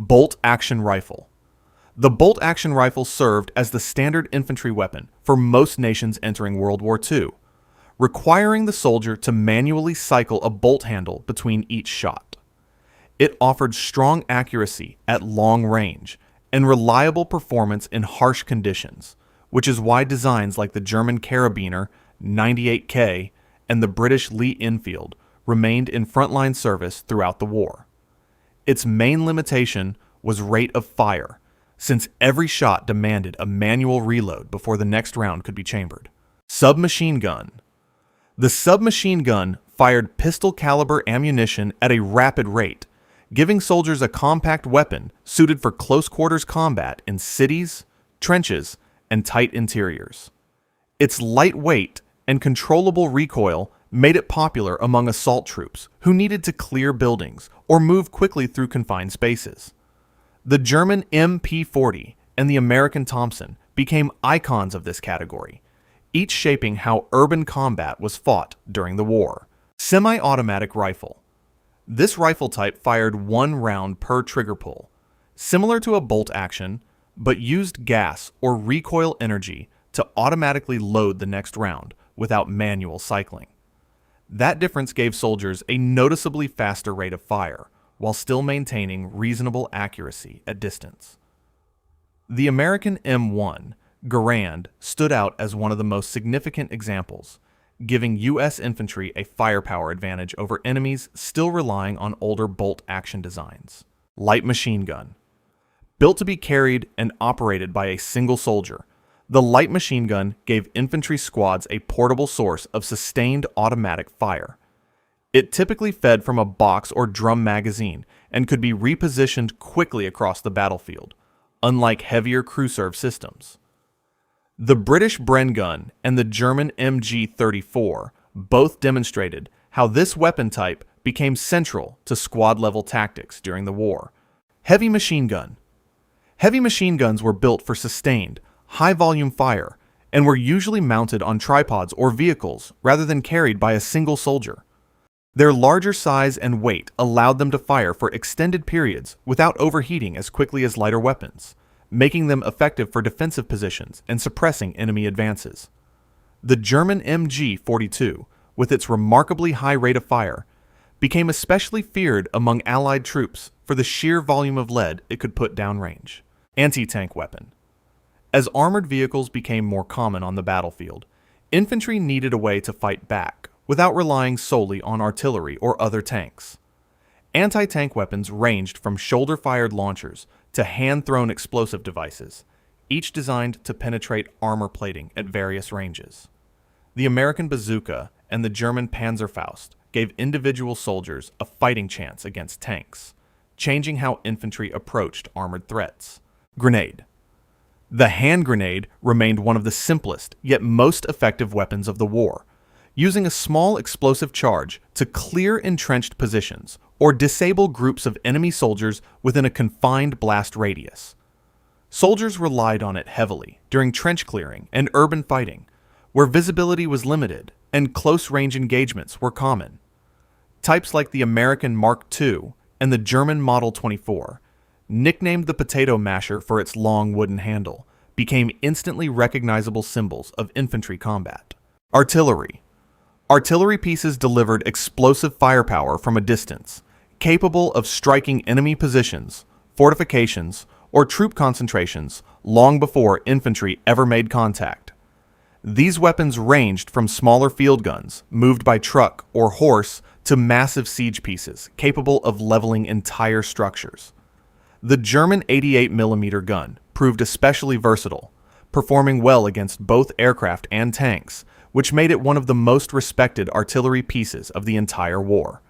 Bolt-action rifle. The bolt-action rifle served as the standard infantry weapon for most nations entering World War II, requiring the soldier to manually cycle a bolt handle between each shot. It offered strong accuracy at long range and reliable performance in harsh conditions, which is why designs like the German Karabiner 98K and the British Lee-Enfield remained in frontline service throughout the war. Its main limitation was rate of fire, since every shot demanded a manual reload before the next round could be chambered. Submachine gun. The submachine gun fired pistol-caliber ammunition at a rapid rate, giving soldiers a compact weapon suited for close-quarters combat in cities, trenches, and tight interiors. Its lightweight and controllable recoil made it popular among assault troops who needed to clear buildings or move quickly through confined spaces. The German MP40 and the American Thompson became icons of this category, each shaping how urban combat was fought during the war. Semi-automatic rifle. This rifle type fired one round per trigger pull, similar to a bolt action, but used gas or recoil energy to automatically load the next round without manual cycling. That difference gave soldiers a noticeably faster rate of fire, while still maintaining reasonable accuracy at distance. The American M1 Garand stood out as one of the most significant examples, giving U.S. infantry a firepower advantage over enemies still relying on older bolt-action designs. Light machine gun. Built to be carried and operated by a single soldier, the light machine gun gave infantry squads a portable source of sustained automatic fire. It typically fed from a box or drum magazine and could be repositioned quickly across the battlefield, unlike heavier crew-serve systems. The British Bren gun and the German MG-34 both demonstrated how this weapon type became central to squad-level tactics during the war. Heavy machine gun. Heavy machine guns were built for sustained, high-volume fire and were usually mounted on tripods or vehicles rather than carried by a single soldier. Their larger size and weight allowed them to fire for extended periods without overheating as quickly as lighter weapons, making them effective for defensive positions and suppressing enemy advances. The German MG-42, with its remarkably high rate of fire, became especially feared among Allied troops for the sheer volume of lead it could put downrange. Anti-tank weapon. As armored vehicles became more common on the battlefield, infantry needed a way to fight back without relying solely on artillery or other tanks. Anti-tank weapons ranged from shoulder-fired launchers to hand-thrown explosive devices, each designed to penetrate armor plating at various ranges. The American bazooka and the German Panzerfaust gave individual soldiers a fighting chance against tanks, changing how infantry approached armored threats. Grenade. The hand grenade remained one of the simplest yet most effective weapons of the war, using a small explosive charge to clear entrenched positions or disable groups of enemy soldiers within a confined blast radius. Soldiers relied on it heavily during trench clearing and urban fighting, where visibility was limited and close-range engagements were common. Types like the American Mark II and the German Model 24, nicknamed the potato masher for its long wooden handle, became instantly recognizable symbols of infantry combat. Artillery. Artillery pieces delivered explosive firepower from a distance, capable of striking enemy positions, fortifications, or troop concentrations long before infantry ever made contact. These weapons ranged from smaller field guns, moved by truck or horse, to massive siege pieces capable of leveling entire structures. The German 88mm gun proved especially versatile, performing well against both aircraft and tanks, which made it one of the most respected artillery pieces of the entire war.